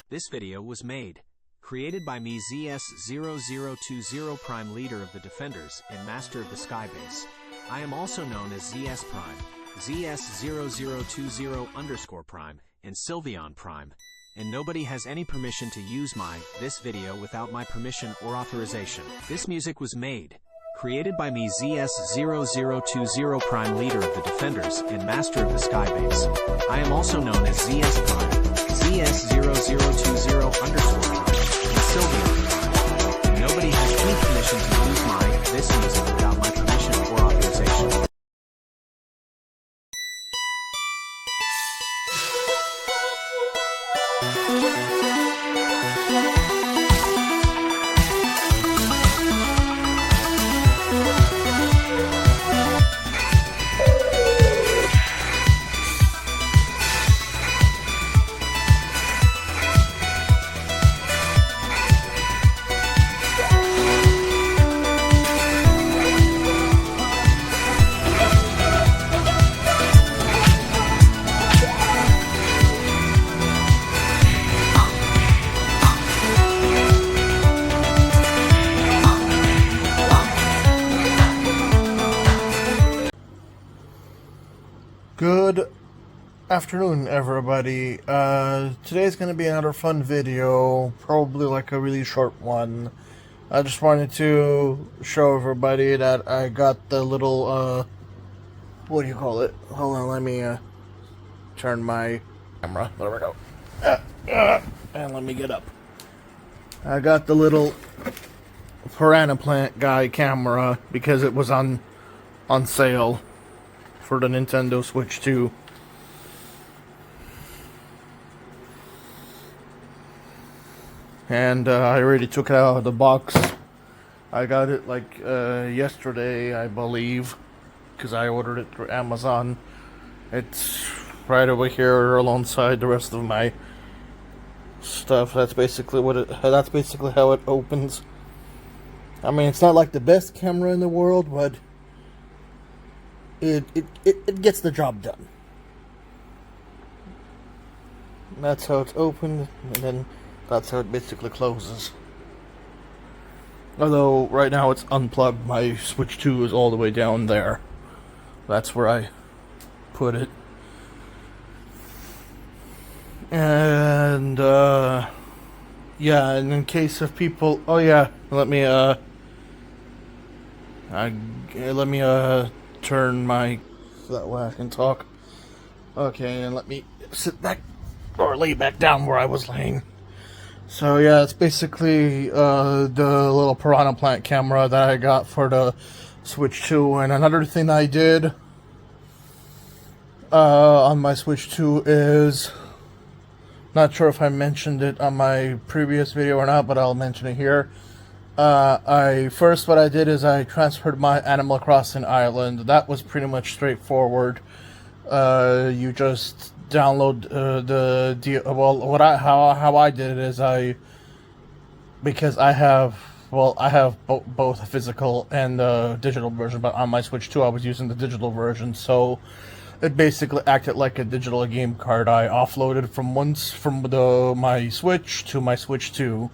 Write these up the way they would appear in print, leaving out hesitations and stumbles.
This video was made, created by me ZS0020 Prime, leader of the Defenders and master of the Skybase. I am also known as ZS Prime, ZS0020 Prime, and Sylveon Prime, and nobody has any permission to use this video without my permission or authorization. This music was made, created by me ZS0020 Prime, leader of the Defenders and master of the Skybase. I am also known as ZS Prime, ZS0020 Prime, and Sylveon Prime. Nobody has any permission to use this music without my permission or authorization. Good afternoon, everybody. Today's gonna be another fun video, probably like a really short one. I just wanted to show everybody that I got the little, what do you call it? Hold on, let me, turn my camera. There we go. And let me get up. I got the little Piranha plant guy camera because it was on sale for the Nintendo Switch 2. And I already took it out of the box. I got it like yesterday, I believe, because I ordered it through Amazon. It's right over here alongside the rest of my stuff. That's basically that's basically how it opens. I mean, it's not like the best camera in the world, but it gets the job done. That's how it's opened, and then that's how it basically closes. Although right now it's unplugged, my Switch 2 is all the way down there. That's where I put it. And yeah, and in case of people, oh yeah, let me turn my, so that way I can talk. Okay, and let me sit back, or lay back down where I was laying. So yeah, it's basically the little Piranha plant camera that I got for the Switch 2. And another thing I did on my Switch 2 is, not sure if I mentioned it on my previous video or not, but I'll mention it here. What I did is I transferred my Animal Crossing island. That was pretty much straightforward. You just download how I did it is because I have both a physical and a digital version, but on my Switch 2 I was using the digital version, so it basically acted like a digital game card. I offloaded from my Switch to my Switch 2.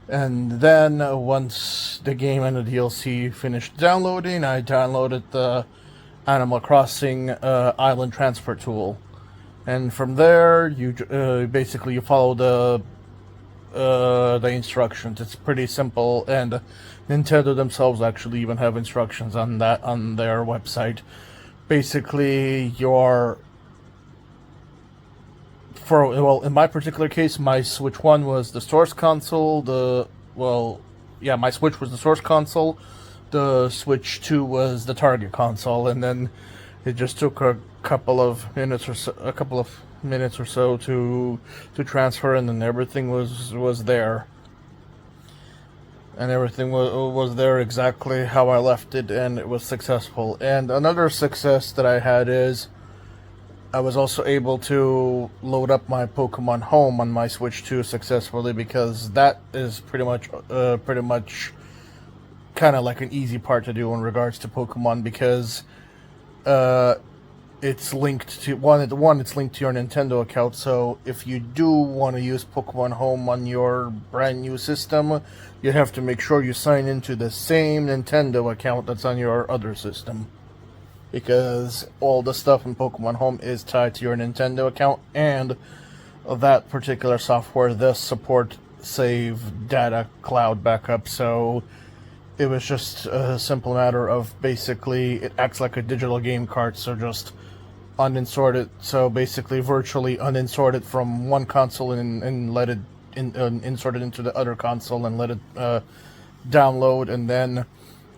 And then, once the game and the DLC finished downloading, I downloaded the Animal Crossing Island Transfer tool. And from there, you basically follow the instructions. It's pretty simple, and Nintendo themselves actually even have instructions on that on their website. Basically, in my particular case, my Switch 1 was the source console, my Switch was the source console, the Switch 2 was the target console, and then it just took a couple of minutes or so to transfer, and then everything was there. And everything was there exactly how I left it, and it was successful. And another success that I had is I was also able to load up my Pokemon Home on my Switch 2 successfully, because that is pretty much kind of like an easy part to do in regards to Pokemon, because it's linked to one. It's linked to your Nintendo account. So if you do want to use Pokemon Home on your brand new system, you have to make sure you sign into the same Nintendo account that's on your other system, because all the stuff in Pokemon Home is tied to your Nintendo account, and that particular software does support save data cloud backup. So it was just a simple matter of basically it acts like a digital game card, so just uninsert it. So basically virtually uninsert it from one console and let it insert it into the other console and let it download. And then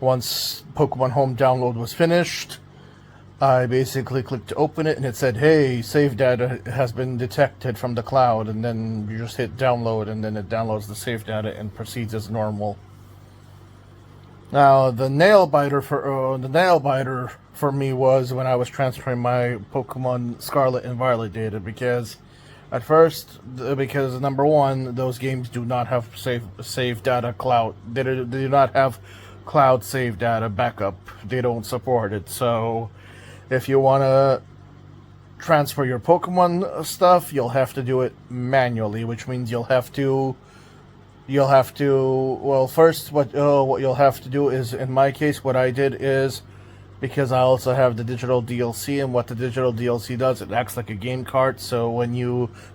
once Pokemon Home download was finished, I basically clicked to open it, and it said, hey, save data has been detected from the cloud, and then you just hit download, and then it downloads the save data and proceeds as normal. Now, the nail biter for me was when I was transferring my Pokemon Scarlet and Violet data, because at first, because number one, those games do not have save data cloud. They do not have cloud save data backup. They don't support it. So if you want to transfer your Pokemon stuff, you'll have to do it manually, which means you'll have to, well, first, what you'll have to do is, in my case, what I did is, because I also have the digital DLC, and what the digital DLC does, it acts like a game card. So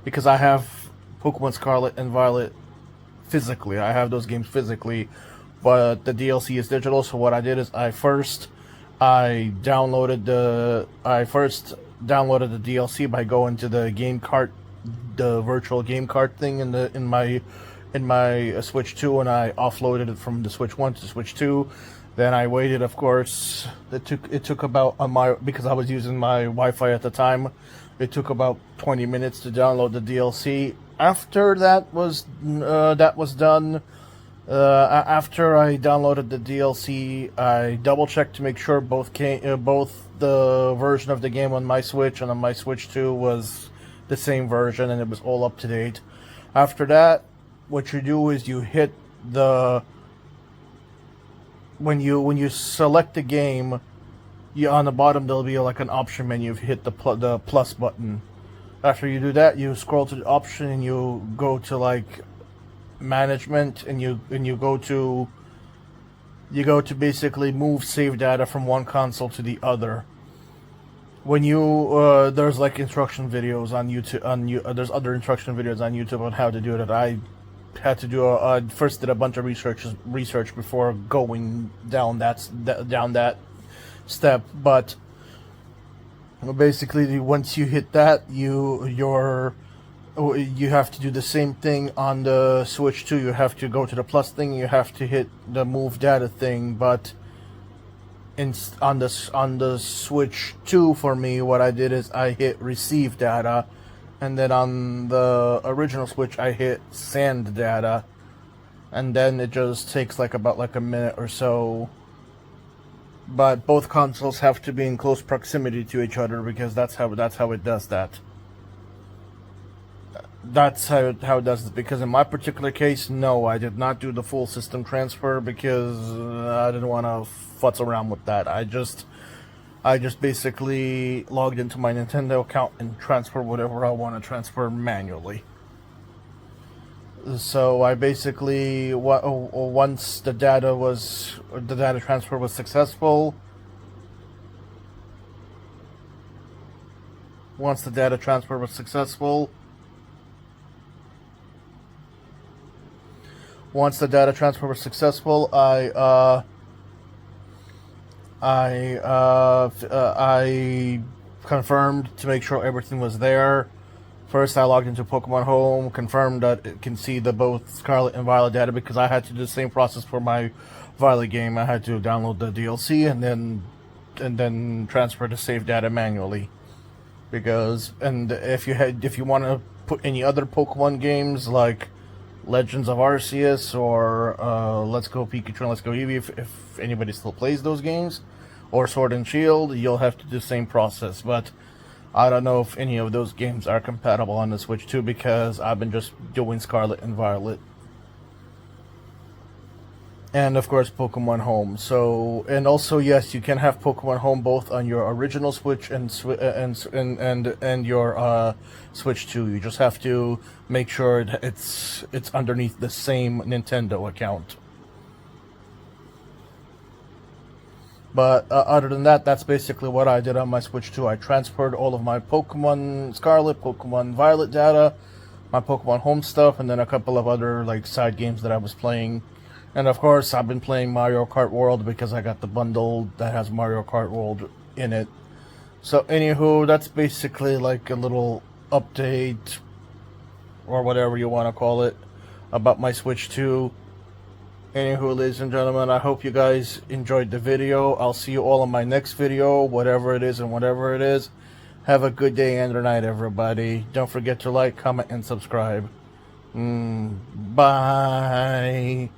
because I have Pokemon Scarlet and Violet physically, I have those games physically, but the DLC is digital. So what I did is I first downloaded the DLC by going to the game cart, the virtual game cart thing in my Switch 2, and I offloaded it from the Switch 1 to Switch 2. Then I waited, of course. It took about because I was using my Wi-Fi at the time, it took about 20 minutes to download the DLC. After that was done, after I downloaded the DLC, I double-checked to make sure both the version of the game on my Switch and on my Switch 2 was the same version, and it was all up to date. After that, what you do is you hit when you select the game, on the bottom there'll be like an option menu. If you hit the plus button, after you do that, you scroll to the option and you go to like management, and you go to basically move save data from one console to the other. When there's like instruction videos on YouTube, there's other instruction videos on YouTube on how to do that. I had to do first did a bunch of research before going down that step. But basically, once you hit that, you have to do the same thing on the Switch 2. You have to go to the plus thing. You have to hit the move data thing. But on the Switch 2, for me, what I did is I hit receive data. And then on the original Switch, I hit send data, and then it just takes about a minute or so. But both consoles have to be in close proximity to each other, because that's how it does that. That's how it does it. Because in my particular case, no, I did not do the full system transfer because I didn't want to futz around with that. I just basically logged into my Nintendo account and transferred whatever I want to transfer manually. So I basically, once the data transfer was successful, I confirmed to make sure everything was there. First, I logged into Pokemon Home, confirmed that it can see the both Scarlet and Violet data, because I had to do the same process for my Violet game. I had to download the DLC and then transfer the save data manually. If you want to put any other Pokemon games like Legends of Arceus or Let's Go Pikachu and Let's Go Eevee, if anybody still plays those games, or Sword and Shield, you'll have to do the same process. But I don't know if any of those games are compatible on the Switch 2, because I've been just doing Scarlet and Violet. and of course Pokemon Home. So, and also yes, you can have Pokemon Home both on your original Switch and your Switch 2. You just have to make sure that it's underneath the same Nintendo account. But other than that, that's basically what I did on my Switch 2. I transferred all of my Pokemon Scarlet, Pokemon Violet data, my Pokemon Home stuff, and then a couple of other like side games that I was playing. And of course, I've been playing Mario Kart World because I got the bundle that has Mario Kart World in it. So anywho, that's basically like a little update, or whatever you want to call it, about my Switch 2. Anywho, ladies and gentlemen, I hope you guys enjoyed the video. I'll see you all in my next video, whatever it is and whatever it is. Have a good day and or night, everybody. Don't forget to like, comment, and subscribe. Bye.